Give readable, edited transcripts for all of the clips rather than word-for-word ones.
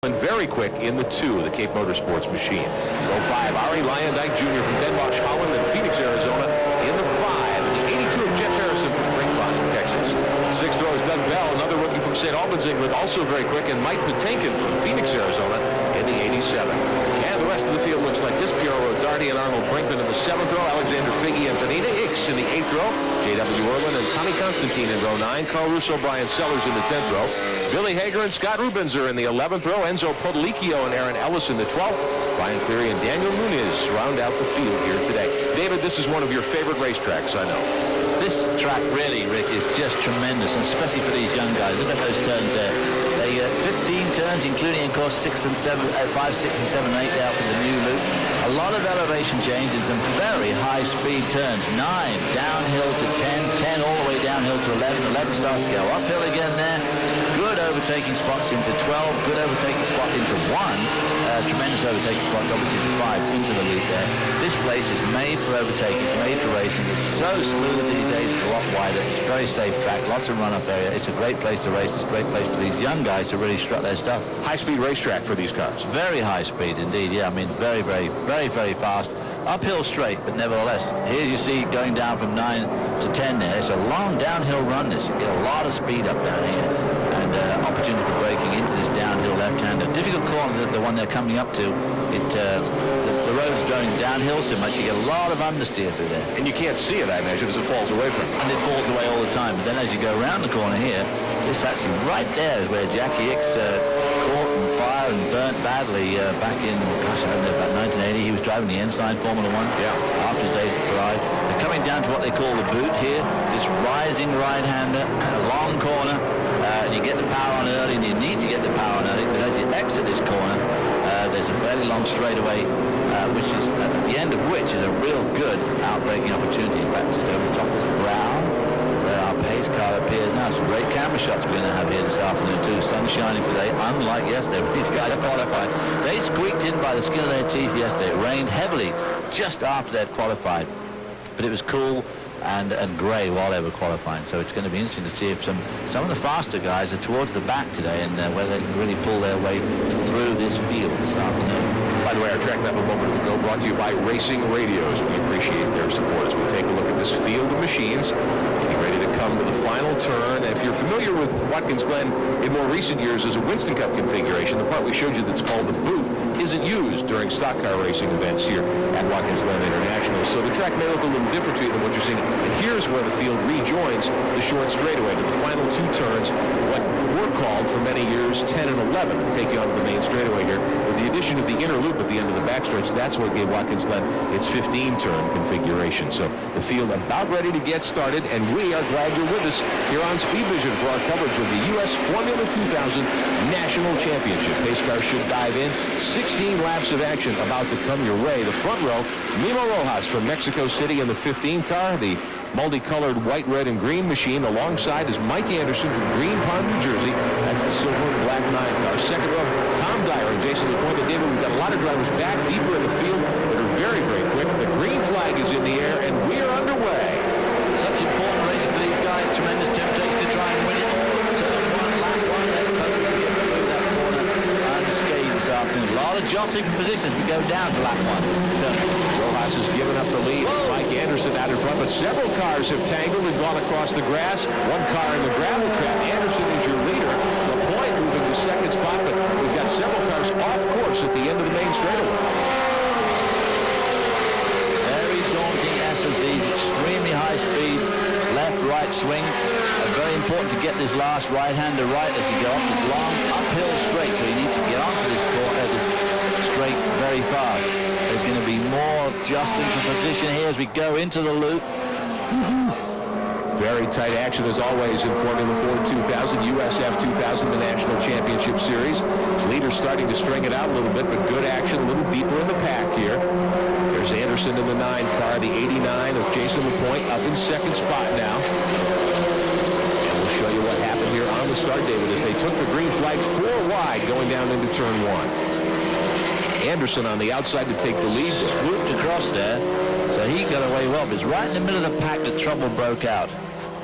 And very quick in the 2, the Cape Motorsports machine. Row 5, Ari Lyondike Jr. from Den Bosch, Holland, and Phoenix, Arizona in the 5. And the 82 of Jeff Harrison from Springfield, Texas. 6th row is Doug Bell, another rookie from St. Albans, England, also very quick, and Mike Patinkin from Phoenix, Arizona in the 87. And the rest of the field looks like this. Pierre Rodardi and Arnold Brinkman in the 7th row. Alexander Figge and Benita Ix in the 8th row. J.W. Erlin and Tommy Constantine in row 9. Carl Russo, Brian Sellers in the 10th row. Billy Hager and Scott Rubens are in the 11th row. Enzo Podelicchio and Aaron Ellis in the 12th. Brian Cleary and Daniel Muniz round out the field here today. David, this is one of your favorite racetracks, I know. This track really, Rick, is just tremendous, and especially for these young guys. Look at those turns there. They 15 turns, including, of course, 5, 6, and 7, 8 there for the new loop. A lot of elevation change and some very high-speed turns. 9 downhill to 10, 10 all the way downhill to 11. 11 starts to go uphill again there. Good overtaking spots into 12. Good overtaking spot into 1. Tremendous overtaking spots, obviously, to 5 into the loop there. This place is made for overtaking. It's made for racing. It's so smooth these days. It's a lot wider. It's a very safe track. Lots of run-up area. It's a great place to race. It's a great place for these young guys to really strut their stuff. High-speed racetrack for these cars. Very high speed indeed. Yeah, I mean, very, very, very, very fast. Uphill straight, but nevertheless, here you see going down from 9 to 10 there. It's a long downhill run. This you get a lot of speed up down here, and opportunity for braking into this downhill left-hander. Difficult corner, the one they're coming up to. The road's going downhill so much you get a lot of understeer through there. And you can't see it, I imagine, as it falls away from you. And it falls away all the time. But then as you go around the corner here, this actually right there is where Jackie Ix caught and fired and burnt badly back in, gosh, I don't know, about 1980. He was driving the Ensign Formula 1 after his days at Ferrari. They're coming down to what they call the boot here, this rising right-hander, a long corner, and you get the power on early, and you need to get the power on early, because as you exit this corner, there's a fairly long straightaway, which is at the end of which is a real good outbraking opportunity. In fact, just over the top of the ground, where our pace car appears now. Some great camera shots we're going to have here this afternoon too. Sun shining today, unlike yesterday. These guys qualified. They squeaked in by the skin of their teeth yesterday. It rained heavily just after they'd qualified, but it was cool and grey while they were qualifying. So it's going to be interesting to see if some of the faster guys are towards the back today, and whether they can really pull their way through this field this afternoon. By the way, our track map a moment ago brought to you by Racing Radios. We appreciate their support as we take a look at this field of machines. Getting ready to come to the final turn. If you're familiar with Watkins Glen in more recent years as a Winston Cup configuration, the part we showed you that's called the boot isn't used during stock car racing events here at Watkins Glen International. So the track may look a little different to you than what you're seeing. And here's where the field rejoins the short straightaway to the final 2 turns, what were called for many years 10 and 11, take you onto the main straightaway here. With the addition of the inner loop at the end of the backstretch, that's what gave Watkins Glen its 15-turn configuration. So the field about ready to get started, and we are glad you're with us here on Speed Vision for our coverage of the US Formula 2000 National Championship. Pace cars should dive in. 16 laps of action about to come your way. The front row, Mimo Rojas from Mexico City in the 15 car, the multicolored white, red, and green machine. Alongside is Mike Anderson from Green Pond, New Jersey. That's the silver and black 9 car. Second row, Tom Dyer and Jason LePointe. David, we've got a lot of drivers back deeper in the field that are very, very quick. The green flag is in the air, and we are underway. Such important racing for these guys. Tremendous temptation to try and win it. Turn 1, lap 1. Let's hope we get through that corner unscathed this afternoon. A lot of jostling for positions. We go down to lap 1. Rojas has given up the lead. Whoa. Mike Anderson out in front, but several cars have tangled and gone across the grass. One car in the gravel trap. Anderson is your leader. LePointe moving to second spot, but we've got several cars off course at the end of the main straightaway. Very daunting SSVs, extremely high speed, left-right swing. Very important to get this last right-hander right as you go up this long uphill straight. So you need to get onto this straight very fast. There's going to be more jostling for position here as we go into the loop. Very tight action as always in Formula Ford 2000, US F2000, the National Championship Series. Leaders starting to string it out a little bit, but good action, a little deeper in the pack here. There's Anderson in the 9 car, the 89 of Jason LePointe up in second spot now. And we'll show you what happened here on the start, David, as they took the green flag 4 wide going down into turn 1. Anderson on the outside to take the lead. Swooped across there, so he got away well. But it's right in the middle of the pack that trouble broke out.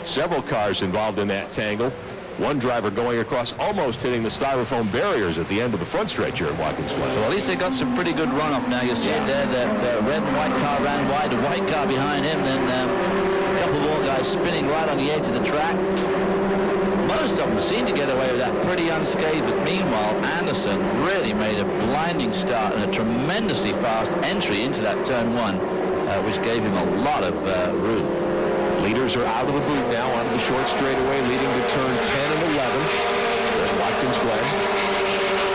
Several cars involved in that tangle. One driver going across, almost hitting the styrofoam barriers at the end of the front stretch here at Watkins Glen. Well, at least they got some pretty good runoff now. You'll see it there, that red and white car ran wide, the white car behind him, then a couple more guys spinning right on the edge of the track. Most of them seemed to get away with that pretty unscathed, but meanwhile, Anderson really made a blinding start and a tremendously fast entry into that turn one, which gave him a lot of room. Leaders are out of the boot now onto the short straightaway, leading to turn 10 and 11. There's Watkins Glen.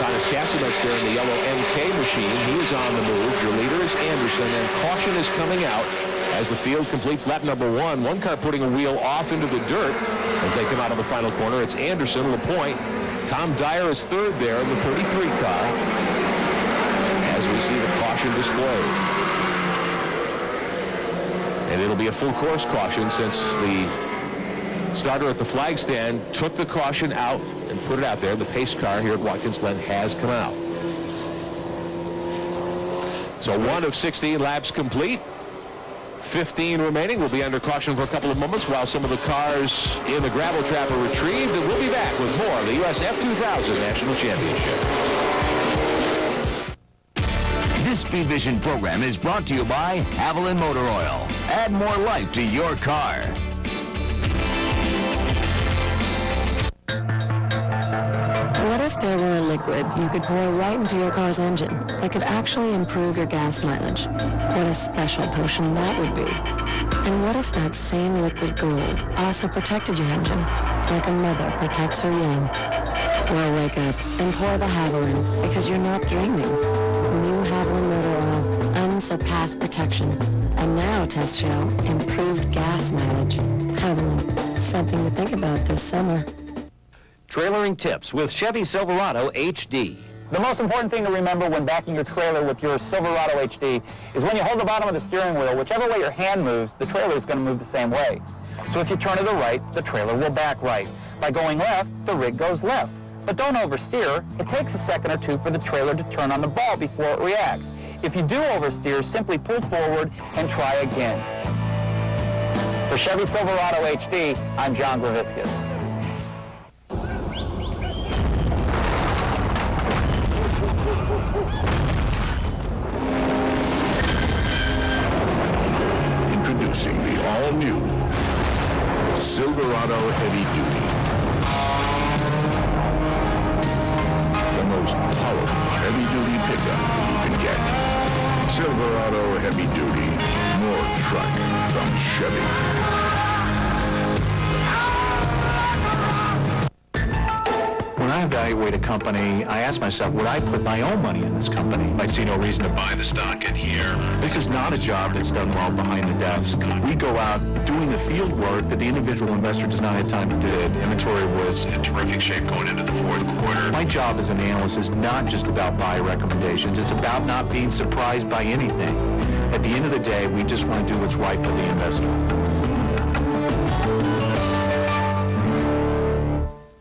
Thomas Casamets there in the yellow MK machine. He is on the move. Your leader is Anderson, and caution is coming out as the field completes lap number one. One car putting a wheel off into the dirt as they come out of the final corner. It's Anderson, LaPointe. Tom Dyer is third there in the 33 car as we see the caution displayed. And it'll be a full course caution since the starter at the flag stand took the caution out and put it out there. The pace car here at Watkins Glen has come out. So 1 of 16 laps complete. 15 remaining. We'll be under caution for a couple of moments while some of the cars in the gravel trap are retrieved. And we'll be back with more of the US F2000 National Championship. This Speed Vision program is brought to you by Haviland Motor Oil. Add more life to your car. What if there were a liquid you could pour right into your car's engine that could actually improve your gas mileage? What a special potion that would be. And what if that same liquid gold also protected your engine, like a mother protects her young? Well, wake up and pour the Haviland, because you're not dreaming. New Haviland Motor Oil, unsurpassed protection. And now, test show, improved gas mileage. Haviland, something to think about this summer. Trailering tips with Chevy Silverado HD. The most important thing to remember when backing your trailer with your Silverado HD is when you hold the bottom of the steering wheel, whichever way your hand moves, the trailer is going to move the same way. So if you turn to the right, the trailer will back right. By going left, the rig goes left. But don't oversteer. It takes a second or two for the trailer to turn on the ball before it reacts. If you do oversteer, simply pull forward and try again. For Chevy Silverado HD, I'm John Glaviskis. Introducing the all-new Silverado Heavy Duty. The most powerful heavy-duty pickup you can get. Silverado Heavy Duty. More truck from Chevy. When I evaluate a company, I ask myself, would I put my own money in this company? I see no reason to buy the stock in here. This is not a job that's done well behind the desk. We go out doing the field work that the individual investor does not have time to do. Inventory was in terrific shape going into the fourth quarter. My job as an analyst is not just about buy recommendations. It's about not being surprised by anything. At the end of the day, we just want to do what's right for the investor.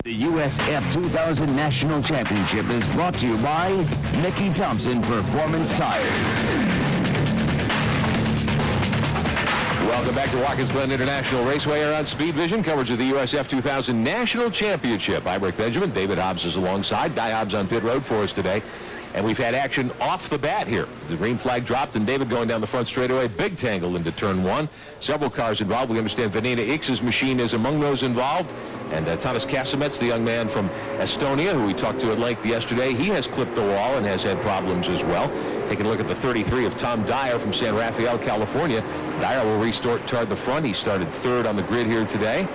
The US F2000 National Championship is brought to you by Mickey Thompson Performance Tires. Welcome back to Watkins Glen International Raceway here on Speed Vision, coverage of the US F2000 National Championship. I'm Rick Benjamin. David Hobbs is alongside. Guy Hobbs on pit road for us today. And we've had action off the bat here. The green flag dropped, and David going down the front straightaway. Big tangle into turn one. Several cars involved. We understand Vanina Ix's machine is among those involved. And Thomas Casamets, the young man from Estonia, who we talked to at length yesterday, he has clipped the wall and has had problems as well. Taking a look at the 33 of Tom Dyer from San Rafael, California. Dyer will restart toward the front. He started third on the grid here today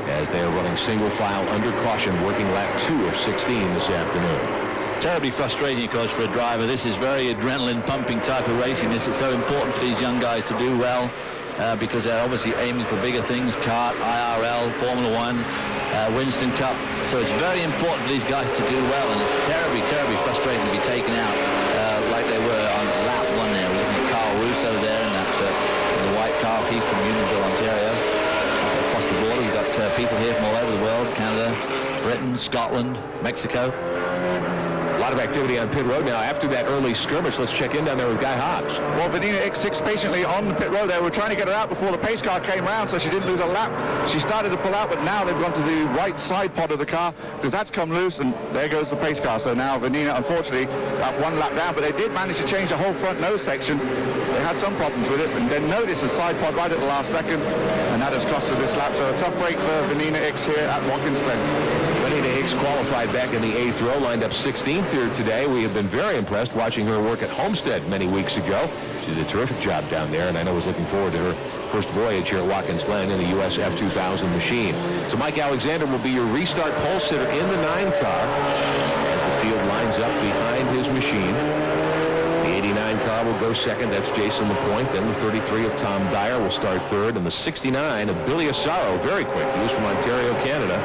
as they are running single file under caution, working lap 2 of 16 this afternoon. Terribly frustrating, of course, for a driver. This is very adrenaline-pumping type of racing. This is so important for these young guys to do well because they're obviously aiming for bigger things, kart, IRL, Formula One, Winston Cup. So it's very important for these guys to do well, and it's terribly, terribly frustrating to be taken out like they were on lap 1 there. We're looking at Carl Russo there in that the white car, he's from Unionville, Ontario. Across the border, we've got people here from all over the world, Canada, Britain, Scotland, Mexico. lot of activity on pit road now. After that early skirmish, let's check in down there with Guy Hobbs. Well, Vanina X6 patiently on the pit road there. We're trying to get her out before the pace car came around, so she didn't lose a lap. She started to pull out, but now they've gone to the right side pod of the car because that's come loose, and there goes the pace car. So now Vanina, unfortunately, got one lap down, but they did manage to change the whole front nose section. They had some problems with it, and then noticed the side pod right at the last second, and that has cost her this lap. So a tough break for Vanina X here at Watkins Glen. Vanina Hicks qualified back in the 8th row, lined up 16th here today. We have been very impressed watching her work at Homestead many weeks ago. She did a terrific job down there, and I know was looking forward to her first voyage here at Watkins Glen in the US F2000 machine. So Mike Alexander will be your restart pole sitter in the 9 car as the field lines up behind his machine. The 89 car will go second. That's Jason LaPointe. Then the 33 of Tom Dyer will start third. And the 69 of Billy Asaro, very quick. He was from Ontario, Canada.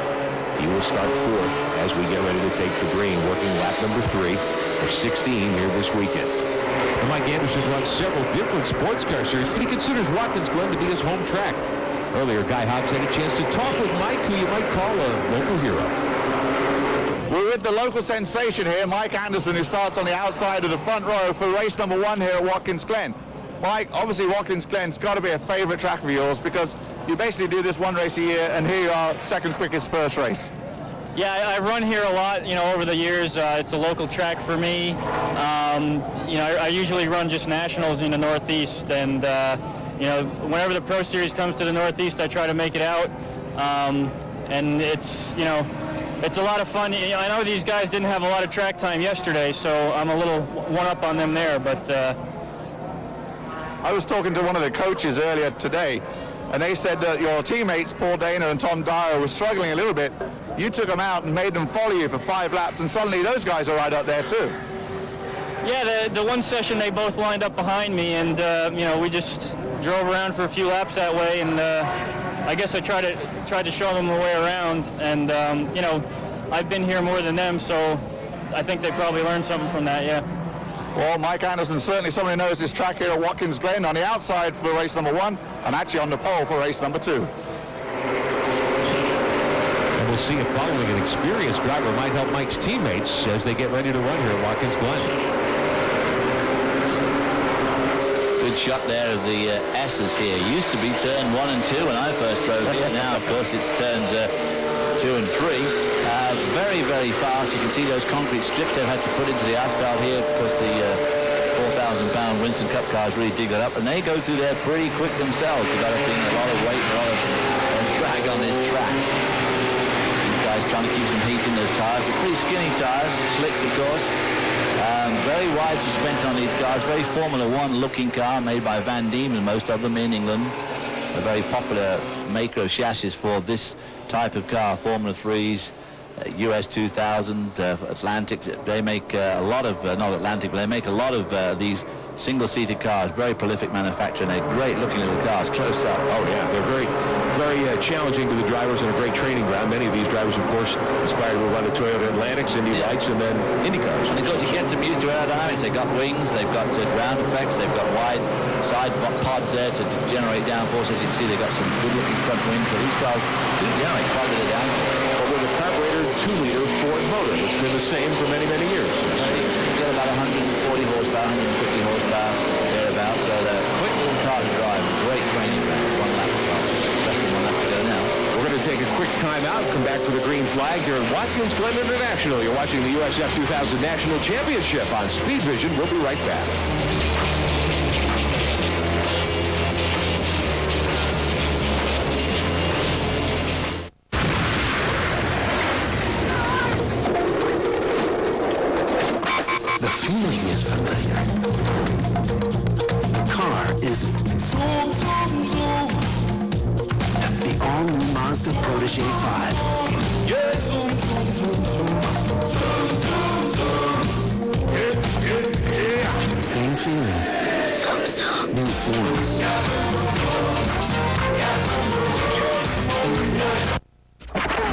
He will start fourth as we get ready to take the green, working lap number 3 for 16 here this weekend. And Mike Anderson runs several different sports car series, but he considers Watkins Glen to be his home track. Earlier, Guy Hobbs had a chance to talk with Mike, who you might call a local hero. We're with the local sensation here, Mike Anderson, who starts on the outside of the front row for race number 1 here at Watkins Glen. Mike, obviously Watkins Glen's got to be a favorite track of yours because you basically do this one race a year, and here you are, second quickest first race. Yeah, I've run here a lot, over the years. It's a local track for me. I usually run just nationals in the Northeast, and, whenever the Pro Series comes to the Northeast, I try to make it out. And it's, it's a lot of fun. I know these guys didn't have a lot of track time yesterday, so I'm a little one-up on them there, but... I was talking to one of the coaches earlier today, and they said that your teammates, Paul Dana and Tom Dyer, were struggling a little bit. You took them out and made them follow you for 5 laps, and suddenly those guys are right up there too. Yeah, the one session they both lined up behind me, and we just drove around for a few laps that way, and I guess I tried to show them the way around, and I've been here more than them, so I think they probably learned something from that. Yeah. Well, Mike Anderson, certainly someone who knows this track here at Watkins Glen, on the outside for race number 1, and actually on the pole for race number 2. And we'll see if following an experienced driver might help Mike's teammates as they get ready to run here at Watkins Glen. Good shot there of the S's here. Used to be turn 1 and 2 when I first drove here. Now, of course, it's turns 2 and 3. Very, very fast. You can see those concrete strips they've had to put into the asphalt here because the 4,000-pound Winston Cup cars really dig that up, and they go through there pretty quick themselves, developing a lot of weight, a lot of drag on this track. These guys trying to keep some heat in those tires. They're pretty skinny tires, slicks, of course. Very wide suspension on these cars. Very Formula One looking car made by Van Diemen, most of them in England. A very popular maker of chassis for this type of car, Formula 3s. US 2000, Atlantics, they make a lot of, not Atlantic, but they make a lot of these single-seated cars. Very prolific manufacturer, and they're great-looking little cars, close up. Oh, yeah, they're very, very challenging to the drivers and a great training ground. Many of these drivers, of course, inspired to run the Toyota Atlantics, Indy Lights, and then Indy cars. And of course, it gets them used to aerodynamics. They've got wings, they've got ground effects, they've got wide side pods there to generate downforce. As you can see, they've got some good-looking front wings, so these cars do generate quite a bit of downforce. 2-liter Ford motor. It's been the same for many, many years. It's got about 140 horsepower, 150 horsepower, thereabouts. So they're a quick little car to drive. Great training ground. 1 lap to go. Less than 1 lap to go now. We're going to take a quick time out, come back for the green flag here at Watkins Glen International. You're watching the US F2000 National Championship on Speed Vision. We'll be right back. Is familiar. The car isn't. The all-new Mazda Protege 5. Yeah, zoom, zoom, zoom, zoom. Yeah. Same feeling. New form.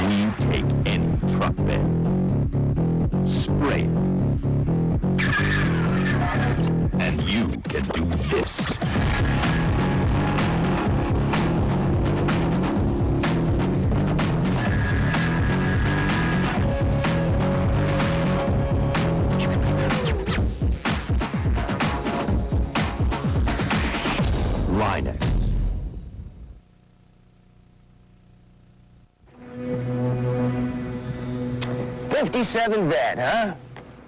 We take any truck bed, spray it, and you can do this. 57 vet, huh?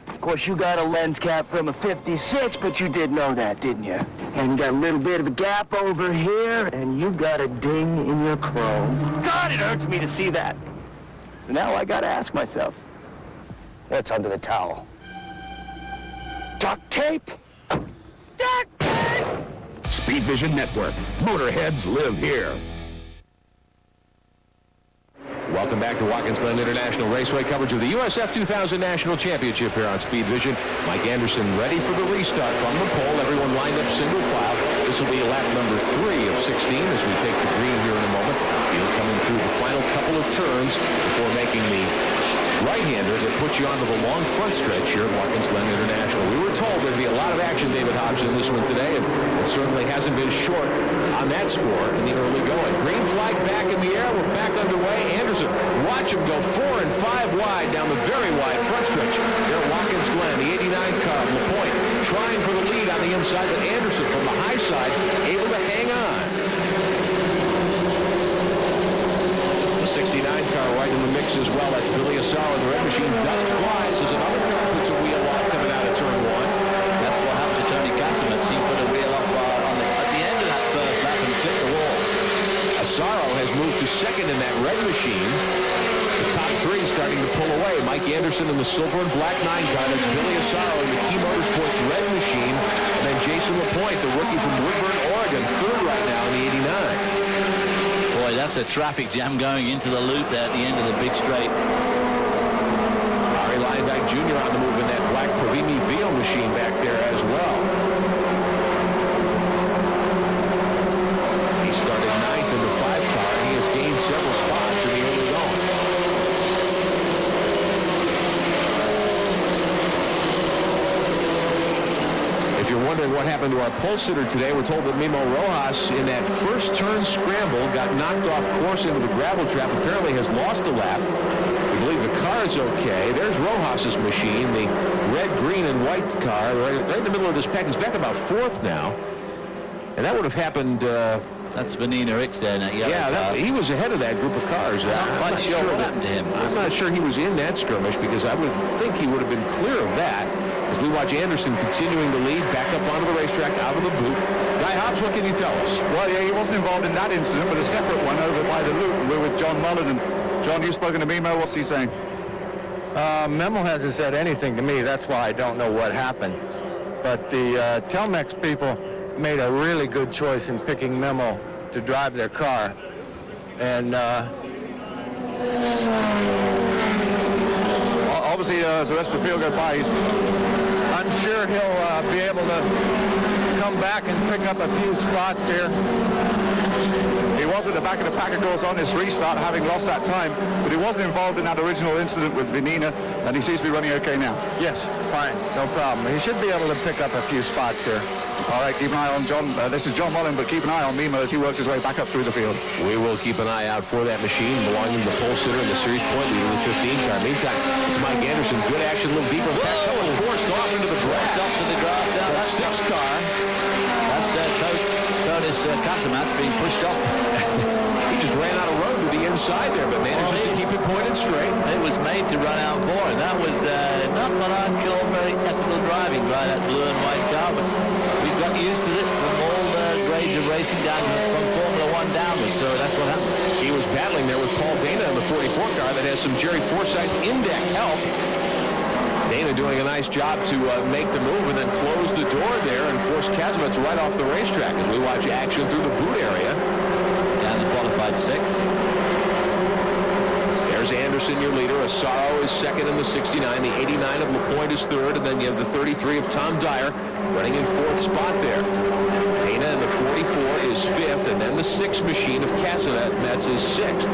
Of course, you got a lens cap from a 56, but you did know that, didn't you? And you got a little bit of a gap over here, and you got a ding in your chrome. God, it hurts me to see that. So now I gotta ask myself, what's under the towel? Duct tape? Duct tape! Speed Vision Network. Motorheads live here. Welcome back to Watkins Glen International Raceway, coverage of the US F2000 National Championship here on Speed Vision. Mike Anderson ready for the restart from the pole. Everyone lined up single file. This will be lap number 3 of 16 as we take the green here in a moment. Field coming through the final couple of turns before making the right-hander that puts you onto the long front stretch here at Watkins Glen International. We were told there'd be a lot of action, David Hodgson, in this one today, and it certainly hasn't been short on that score in the early going. Green flag back in the air. We're back underway. Anderson, watch him go 4 and 5 wide down the very wide front stretch here at Watkins Glen. The 89 car, LaPointe, trying for the lead on the inside, but Anderson from the high side able to hang on. 69 car right in the mix as well. That's Billy Asaro in the red machine. Dust flies as another car puts a wheel off coming out of turn 1. That's what happened to Tony Casimets. He put a wheel off at the end of that first lap and clipped the wall. Asaro has moved to second in that red machine. The top 3 starting to pull away. Mike Anderson in the silver and black 9 car. That's Billy Asaro in the Key Motorsports red machine. And then Jason LaPointe, the rookie from Woodburn, Oregon, third right now in the 89. Boy, that's a traffic jam going into the loop there at the end of the big straight. Larry Lineback Jr. on the move in that black Provini Vio machine back there as well. He started 9th in the 5 car. He has gained several spots in the early going. If you're wondering what happened to our pole sitter today, we're told that Mimo Rojas in that first turn scramble got knocked off course into the gravel trap. Apparently has lost a lap. We believe the car is okay. There's Rojas's machine, the red, green, and white car right in the middle of this pack. He's back about 4th now. And that would have happened... That's Vanina Ricks there in that yellow car. He was ahead of that group of cars. I'm not quite sure what happened to him. I'm not sure he was in that skirmish because I would think he would have been clear of that. As we watch Anderson continuing to lead, back up onto the racetrack, out of the boot. Guy Hobbs, what can you tell us? Well, yeah, he wasn't involved in that incident, but a separate one over by the loop. We're with John Mullen. And John, you've spoken to Mimo. What's he saying? Memo hasn't said anything to me. That's why I don't know what happened. But the Telmex people made a really good choice in picking Memo to drive their car. And obviously, as the rest of the field go by, I'm sure he'll be able to come back and pick up a few spots here. He was at the back of the pack, of course, on this restart, having lost that time, but he wasn't involved in that original incident with Vanina, and he seems to be running okay now. Yes, fine, no problem. He should be able to pick up a few spots here. All right, keep an eye on John. This is John Mullen, but keep an eye on Mimo as he works his way back up through the field. We will keep an eye out for that machine belonging to the pole sitter and the series point leader, the 15 car. Meantime, it's Mike Anderson. Good action, a little deeper. Someone forced off into the grass. Off to the grass down that 6 car. That's Tonis Casimats being pushed off. He just ran out of road to the inside there, but managed to keep it pointed straight. It was made to run out for it. That was not what I'd call very ethical driving by that blue and white car, but we've got used to it from all grades of racing down from Formula 1 downwards, so that's what happened. He was battling there with Paul Dana in the 44 car that has some Jerry Forsythe in-deck help. Dana doing a nice job to make the move and then close the door there and force Casimets right off the racetrack as we watch action through the boot area. Down to qualified 6th. There's Anderson, your leader. Asaro is second in the 69. The 89 of LaPointe is third. And then you have the 33 of Tom Dyer running in 4th spot there. Dana in the 44 is 5th. And then the 6 machine of Casimets is 6th.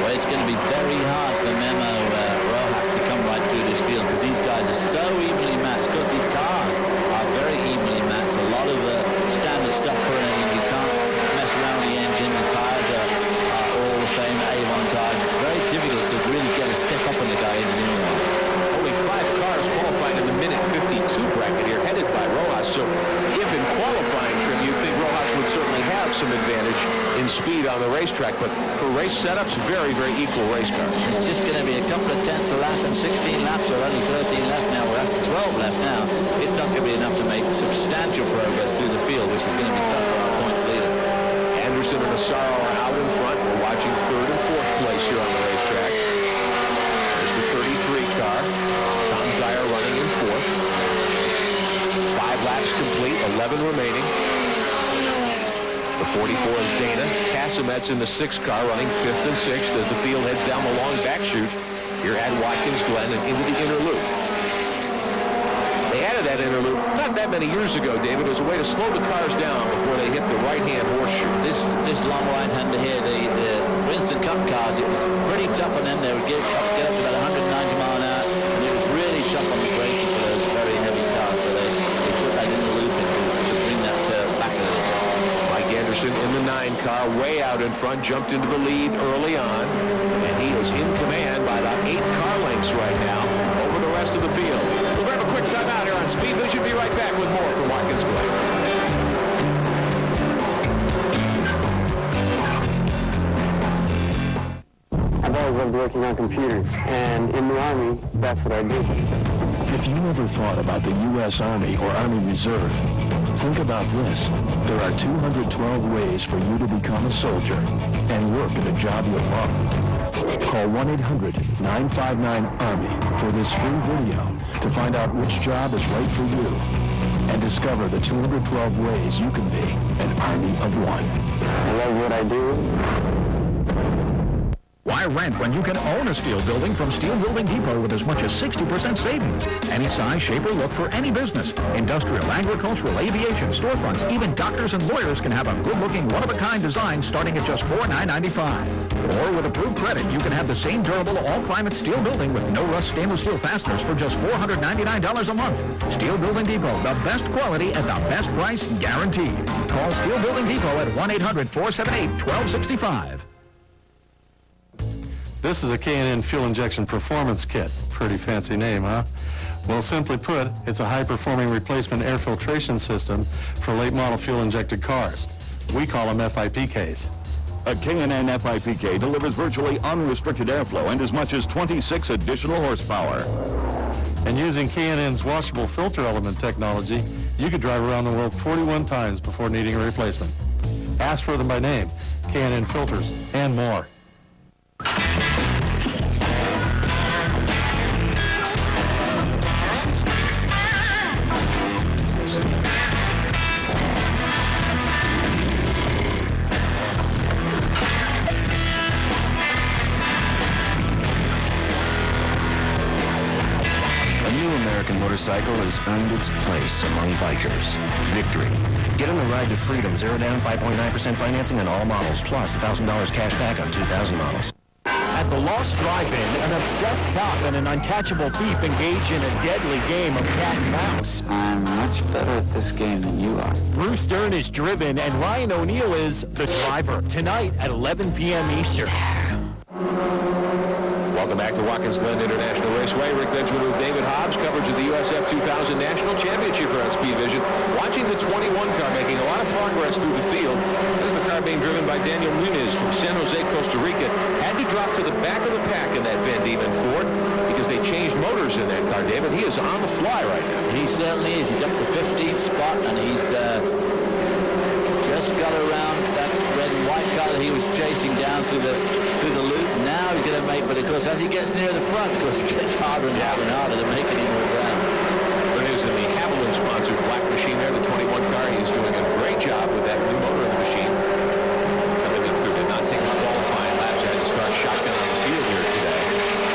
Well, it's going to be very hard for Memo Rojas to come right through this field because these guys are so evenly matched. Because these cars are very evenly matched. A lot of standard stuff for an engine. You can't mess around with the engine. The tires are all the same Avon tires. It's very difficult to really get a step up on the guy engineering. Only 5 cars qualified in the minute 52 bracket here, headed by Rojas. So if in qualifying trim, you'd think Rojas would certainly have some advantage in in speed on the racetrack, but for race setups, very, very equal race cars. It's just going to be a couple of tenths a lap and 16 laps, or only 13 left now. We're at 12 left now. It's not going to be enough to make substantial progress through the field, which is going to be tough for our points leader. Anderson and Asaro are out in front. We're watching third and fourth place here on the racetrack. There's the 33 car. Tom Dyer running in fourth. 5 laps complete, 11 remaining. The 44 is Dana. Cassamet's in the 6th car, running 5th and 6th as the field heads down the long back chute here at Watkins Glen and into the inner loop. They added that inner loop not that many years ago, David, as a way to slow the cars down before they hit the right-hand horseshoe. This long right-hander here, the Winston Cup cars, it was pretty tough on them. They would get up to about 190 mile an hour, and it was really tough on the braking for those very heavy cars. So they put that in the loop to bring that back a little bit. Mike Anderson in the 9 car, way out in front, jumped into the lead early on, and he is in command by about 8 car lengths right now over the rest of the field. We'll grab a quick time out here on Speed Vision. Be right back with more from Watkins Glen. I've always loved working on computers, and in the Army, that's what I do. If you never thought about the U.S. Army or Army Reserve, think about this. There are 212 ways for you to become a soldier and work at a job you love. Call 1-800-959-ARMY for this free video to find out which job is right for you and discover the 212 ways you can be an Army of One. I love what I do. Why rent when you can own a steel building from Steel Building Depot with as much as 60% savings? Any size, shape, or look for any business. Industrial, agricultural, aviation, storefronts, even doctors and lawyers can have a good-looking, one-of-a-kind design starting at just $4,995. Or with approved credit, you can have the same durable, all-climate steel building with no-rust stainless steel fasteners for just $499 a month. Steel Building Depot, the best quality at the best price, guaranteed. Call Steel Building Depot at 1-800-478-1265. This is a K&N Fuel Injection Performance Kit. Pretty fancy name, huh? Well, simply put, it's a high-performing replacement air filtration system for late-model fuel-injected cars. We call them FIPKs. A K&N FIPK delivers virtually unrestricted airflow and as much as 26 additional horsepower. And using K&N's washable filter element technology, you could drive around the world 41 times before needing a replacement. Ask for them by name, K&N Filters, and more. Motorcycle has earned its place among bikers. Victory. Get on the ride to freedom. 0 down, 5.9% financing on all models, plus $1,000 cash back on 2000 models. At the Lost Drive-In, an obsessed cop and an uncatchable thief engage in a deadly game of cat and mouse. I'm much better at this game than you are. Bruce Dern is driven, and Ryan O'Neal is the driver. Tonight at 11 p.m. Eastern. Welcome back to Watkins Glen International Raceway. Rick Benjamin with David Hobbs. Coverage of the US F2000 National Championship here on Speed Vision. Watching the 21 car making a lot of progress through the field. This is the car being driven by Daniel Muniz from San Jose, Costa Rica. Had to drop to the back of the pack in that Van Diemen Ford because they changed motors in that car, David. He is on the fly right now. He certainly is. He's up to 15th spot, and he's just got around that red and white car that he was chasing down through the loop. Now he's going to make, but of course as he gets near the front, of course it gets harder and harder and harder to make any more ground. There is in the Haviland sponsored black machine there, the 21 car. He is doing a great job with that new motor in the machine. Something that did not take my qualifying laps. I had to start shotgun on the field here today.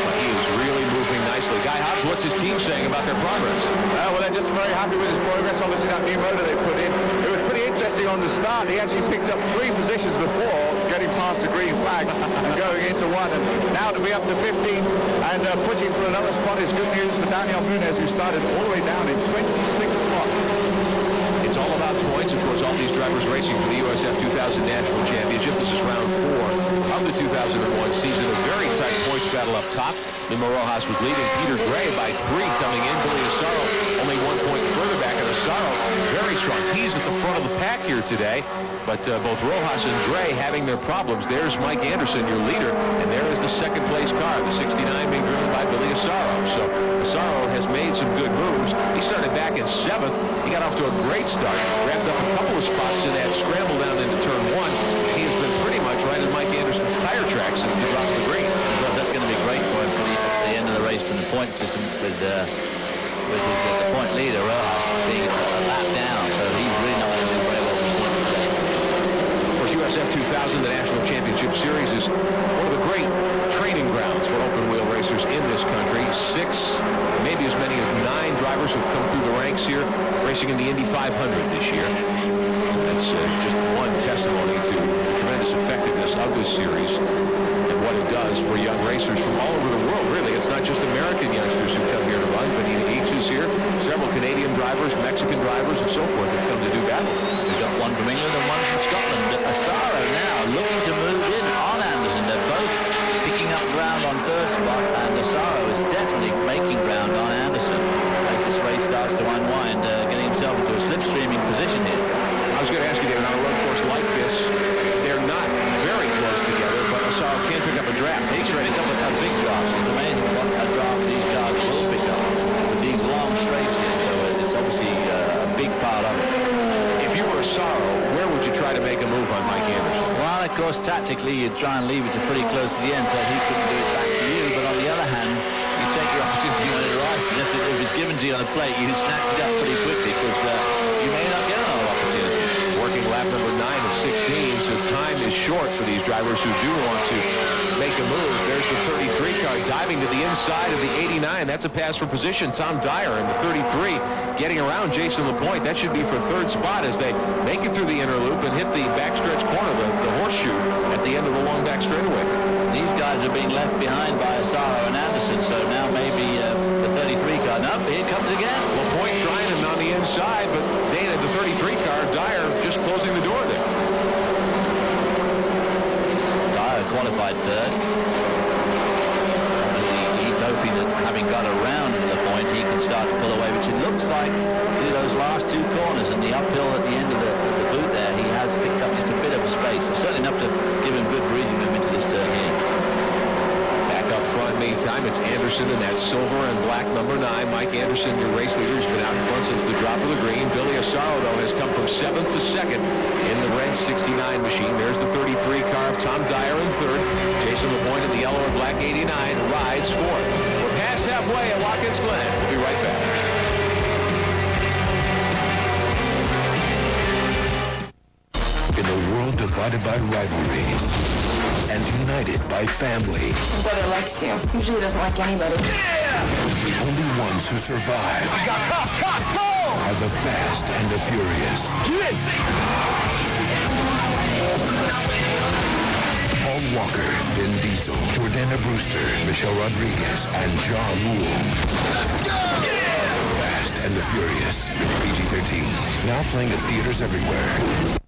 But he is really moving nicely. Guy Hobbs, what's his team saying about their progress? Well, they're just very happy with his progress. Obviously that new motor they put in. It was pretty interesting on the start. He actually picked up 3 positions before getting past the green flag and going into 1. And now to be up to 15 and pushing for another spot is good news for Daniel Muniz, who started all the way down in 26th spot. It's all about points. Of course, all these drivers racing for the US F2000 National Championship. This is round 4 of the 2001 season. A very tight points battle up top. Mimo Rojas was leading Peter Gray by 3 coming in. Billy Asaro only 1 point further back. And Asaro very strong. He's at the front of the pack here today, but both Rojas and Gray having their problems. There's Mike Anderson, your leader, and there is the second place car, the 69 being driven by Billy Asaro. So Asaro has made some good moves. He started back in 7th. He got off to a great start, wrapped up a couple of spots in that scramble down into turn 1. He has been pretty much right at Mike Anderson's tire track since the drop of the green. Well, that's going to be great for him at the end of the race from the point system with his the point leader, Rojas, being a lap down, so he's really not going to do very well from the point today. Of course, US F2000, the National Championship Series, is one of the great training grounds for open-wheel racers in this country. 6, maybe as many as 9 drivers have come through the ranks here, racing in the Indy 500 this year. That's just one testimony to the tremendous effectiveness of this series and what it does for young racers from all over the world, really. It's not just American youngsters who come here to run. Benita Eakes is here. Several Canadian drivers, Mexican drivers, and so forth have come to do battle. We've got one from England and one from Scotland. Asaro now looking to move in on Anderson. They're both picking up ground on 3rd spot, and Asaro is definitely making ground on Anderson as this race starts to unwind, getting himself into a slipstreaming position here. I was going to ask you, David, on a road course like this, they're not very close together, but Asaro can pick up a draft. He's ready to pick up big drops. It's amazing what a drop these cars will pick up with these long straights here, so it's obviously a big part of it. If you were Asaro, where would you try to make a move on Mike Anderson? Well, of course, tactically, you'd try and leave it to pretty close to the end so he couldn't do it back to you, but on the other hand, you take your opportunity when it arises. If it's given to you on the plate, you snatch it up pretty quickly because you may not get another opportunity. Working lap number 9 of 16, so time is short for these drivers who do want to make a move. There's the 33 car diving to the inside of the 89. That's a pass for position. Tom Dyer in the 33 getting around Jason LaPointe. That should be for 3rd spot as they make it through the inner loop and hit the backstretch corner, the horseshoe at the end of the long back straightaway. These guys are being left behind by Asaro and Anderson, so now maybe the 33 car. Nope, here it comes again. LaPointe trying him on the inside, but Dana, the 33 car, Dyer just closing the door there. Dyer qualified 3rd. He's hoping that having got around the point, he can start to pull away, which it looks like through those last 2 corners and the uphill at the end of the boot there, he has picked up just a bit of a space. It's certainly enough to give him good breathing room into this turn here. Back up front, meantime, it's Anderson in that silver and black number 9. Mike Anderson, your race leader, has been out in front since the drop of the green. Billy Asaro, though, has come from 7th to 2nd in the red 69 machine. There's the 33 car of Tom Dyer in 3rd. Jason LaPointe in the yellow and black 89 rides 4th. We're past halfway at Watkins Glen. We'll be right back. In a world divided by rivalries and united by family, My brother likes you. Usually doesn't like anybody. the only ones who survive I got cops, go! are the Fast and the Furious. Get it! Paul Walker, Vin Diesel, Jordana Brewster, Michelle Rodriguez, and Ja Rule. Let's go! Yeah! Fast and the Furious. PG-13. Now playing at theaters everywhere.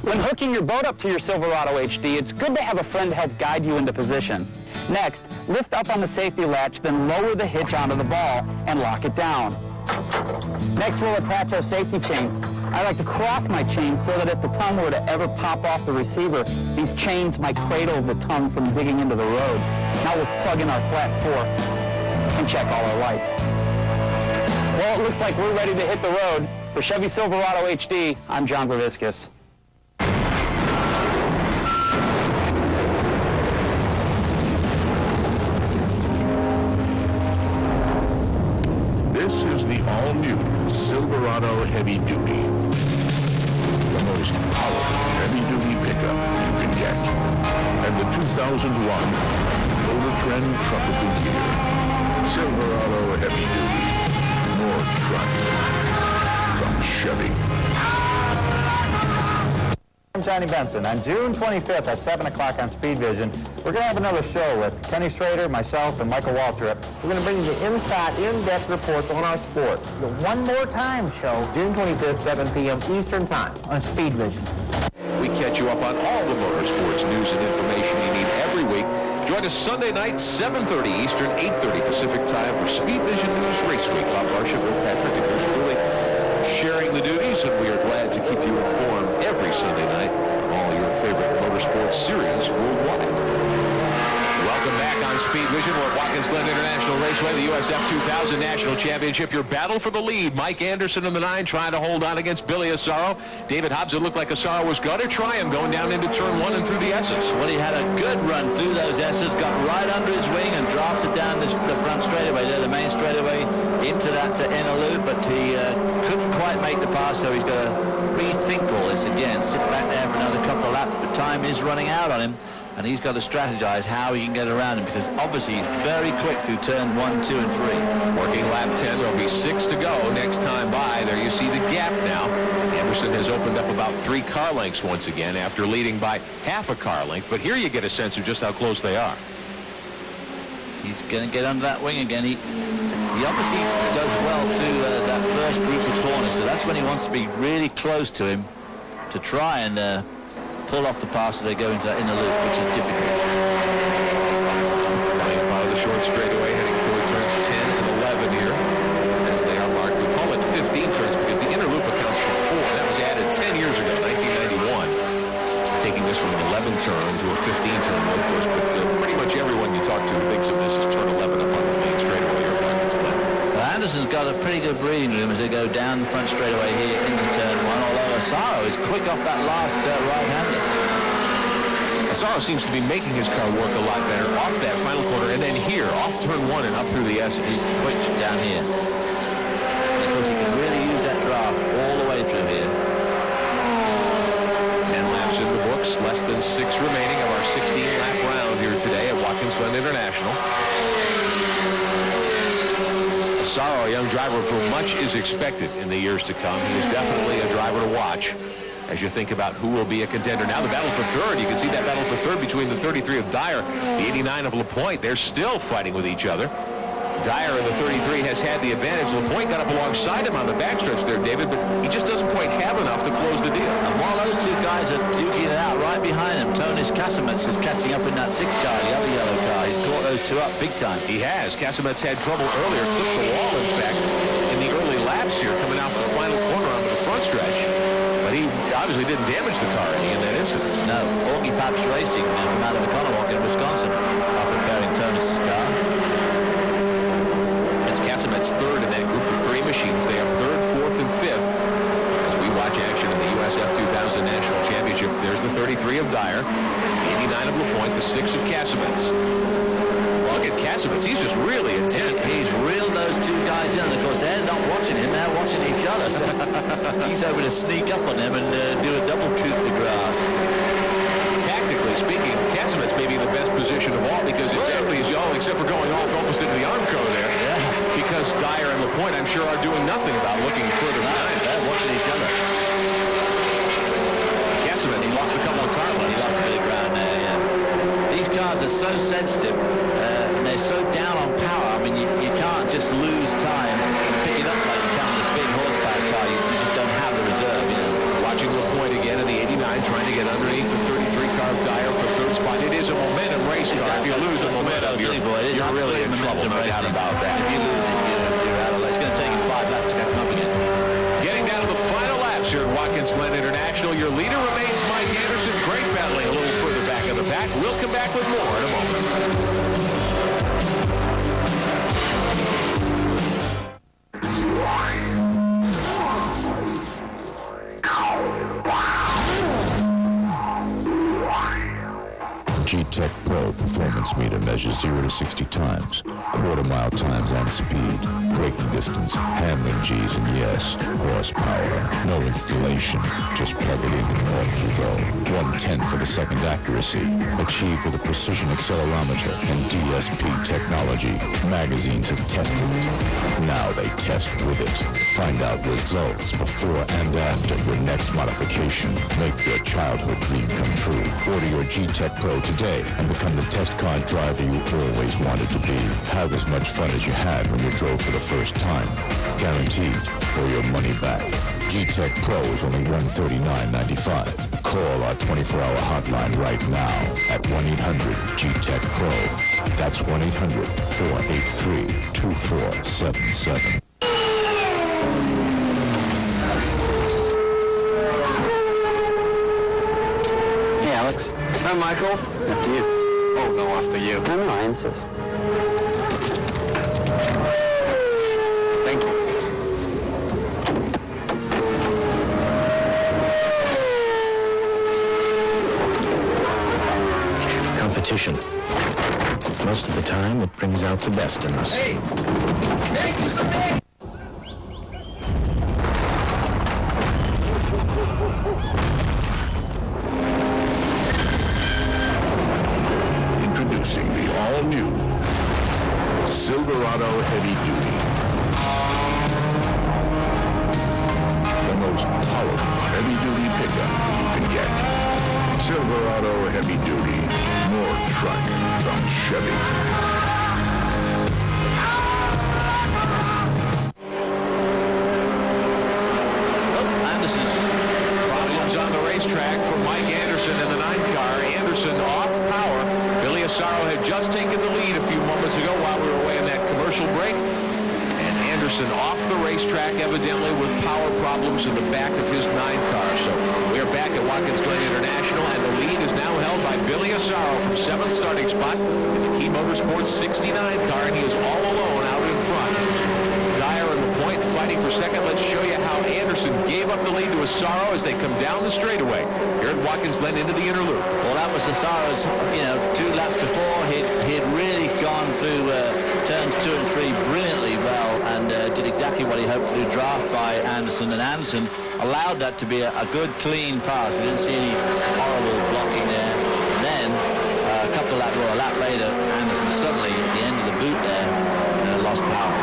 When hooking your boat up to your Silverado HD, it's good to have a friend to help guide you into position. Next, lift up on the safety latch, then lower the hitch onto the ball and lock it down. Next, we'll attach our safety chains. I like to cross my chains so that if the tongue were to ever pop off the receiver, these chains might cradle the tongue from digging into the road. Now we'll plug in our flat fork and check all our lights. Well, it looks like we're ready to hit the road. For Chevy Silverado HD, I'm John Graviscus. This is the all-new Silverado Heavy Duty. The most powerful heavy-duty pickup you can get. And the 2001 Motor Trend Truck of the Year. Silverado Heavy Duty. More truck. From Chevy. I'm Johnny Benson. On June 25th at 7 o'clock on Speed Vision, we're going to have another show with Kenny Schrader, myself, and Michael Waltrip. We're going to bring you the inside, in-depth reports on our sport. The One More Time show, June 25th, 7 p.m. Eastern Time on Speed Vision. We catch you up on all the motorsports news and information you need every week Join us Sunday night, 7:30 Eastern, 8:30 Pacific time for Speed Vision News Race Week. Bob Barsham, Bill Patrick, and yours truly sharing the duties, and we are glad to keep you informed every Sunday night on all your favorite motorsports series worldwide. Welcome back on Speed Vision. We're at Watkins Glen International Raceway, the US F2000 National Championship. Your battle for the lead. Mike Anderson in the 9 trying to hold on against Billy Asaro. David Hobbs, it looked like Asaro was going to try him going down into turn 1 and through the S's. Well, he had a good run through those S's, got right under his wing and drafted down the front straightaway there, the main straightaway, into that inner loop, but he couldn't quite make the pass, so he's got to rethink all this again, sit back there for another couple of laps, but time is running out on him. And he's got to strategize how he can get around him, because obviously he's very quick through turn 1, 2, and 3. Working lap 10, there'll be 6 to go next time by. There you see the gap now. Anderson has opened up about 3 car lengths once again after leading by half a car length. But here you get a sense of just how close they are. He's going to get under that wing again. He obviously does well through that first group of corners, so that's when he wants to be really close to him to try and pull off the pass as they go into that inner loop, which is difficult. Coming up out of the short straightaway, heading toward turns 10 and 11 here, as they are marked. We call it 15 turns because the inner loop accounts for 4. That was added 10 years ago, 1991. Taking this from an 11 turn to a 15 turn, of course, but pretty much everyone you talk to thinks of this as turn 11 up on the main straightaway here at Watkins Glen. Anderson's got a pretty good breathing room as they go down the front straightaway here into turn 1, although Asaro is quick off that last right-hander. Asaro seems to be making his car work a lot better off that final corner, and then here, off turn 1 and up through the S. He's quick down here. Of course, he can really use that draft all the way through here. 10 laps in the books, less than 6 remaining of our 16-lap round here today at Watkins Glen International. Asaro, a young driver for much is expected in the years to come. He is definitely a driver to watch as you think about who will be a contender. Now the battle for third. You can see that battle for third between the 33 of Dyer, the 89 of LaPointe. They're still fighting with each other. Dyer in the 33 has had the advantage. LaPointe got up alongside him on the backstretch there, David, but he just doesn't quite have enough to close the deal. And while those two guys are duking it out, right behind him, Tonis Casamets is catching up in that 6 car, the other yellow car. He's caught those two up big time. He has. Casamets had trouble earlier, clipped the wall, in fact, in the early laps here, coming out the final corner onto the front stretch. But he obviously didn't damage the car in that incident. No, Augie Paps Racing from out of Economock in Wisconsin are preparing Tonis' car. Casamets third in that group of 3 machines. They are 3rd, 4th, and 5th as we watch action in the US F2000 National Championship. There's the 33 of Dyer, 89 of LaPointe, the 6 of Casamets. Look at Casamets. He's just really intent. He's reeled those two guys in. Of course, they're not watching him. They're watching each other. So he's able to sneak up on them and do a double coup de grace. Tactically speaking, Casamets may be the best position of all because exactly as y'all, except for going off almost into the Armco there. Yeah. Because Dyer and LaPointe, I'm sure, are doing nothing about looking further behind. They're watching each other. Casamets lost a couple of car lengths. He lost a bit of ground there, yeah. These cars are so sensitive and they're so down on power. I mean, you can't just lose time and pick it up like you can with a big horsepower car. You just don't have the reserve, you know. Watching LaPointe again in the 89, trying to get underneath the 33 car of Dyer for 3rd spot. It is a momentum race car. If you lose the momentum, you're really in trouble, no doubt about that. If you lose it, you're out of luck. It's going to take him 5 laps to catch him up again. Getting down to the final laps here at Watkins Glen International. Your leader remains Mike Anderson. Great battling a little further back in the pack. We'll come back with more in a moment. G-Tech Pro Performance Meter measures 0 to 60 times, quarter-mile times and speed, braking distance, handling G's, and yes, horsepower. No installation, just plug it in and off you go. 1/10 of a second accuracy, achieved with a precision accelerometer and DSP technology. Magazines have tested it. Now they test with it. Find out results before and after your next modification. Make your childhood dream come true. Order your G-Tech Pro today and become the test car driver you always wanted to be. Have as much fun as you had when you drove for the first time. Guaranteed or your money back. G-Tech Pro is only $139.95. Call our 24-hour hotline right now at 1-800-GTECH-PRO. That's 1-800-483-2477. Hey, Alex. Hi, Michael. After you. Oh, no, after you. No, I insist. Thank you. Competition. Most of the time, it brings out the best in us. Hey! Make you some day! Introducing the all-new Silverado Heavy Duty. The most powerful heavy-duty pickup you can get. Silverado Heavy Duty. More truck from Chevy. Anderson's problems on the racetrack for Mike Anderson in the 9 car. Anderson off power. Billy Asaro had just taken the lead a few moments ago while we were away in that commercial break. And Anderson off the racetrack, evidently with power problems in the back of his 9 car. So we are back at Watkins Glen International, and the lead is now held by Billy Asaro from 7th starting spot in the Key Motorsports 69 car, and he is all alone out in front. Dyer in the point, fighting for second. Let's show you how Anderson gave up the lead to Asaro as they come down the straightaway here at Watkins Glen into the inner loop. Well, that was Asaro's, 2 laps before. He'd really gone through turns 2 and 3 brilliantly well and did exactly what he hoped to do, draft by Anderson, and Anderson allowed that to be a good, clean pass. We didn't see any horrible blocking there. And then a lap later, Anderson suddenly, at the end of the boot there, lost power.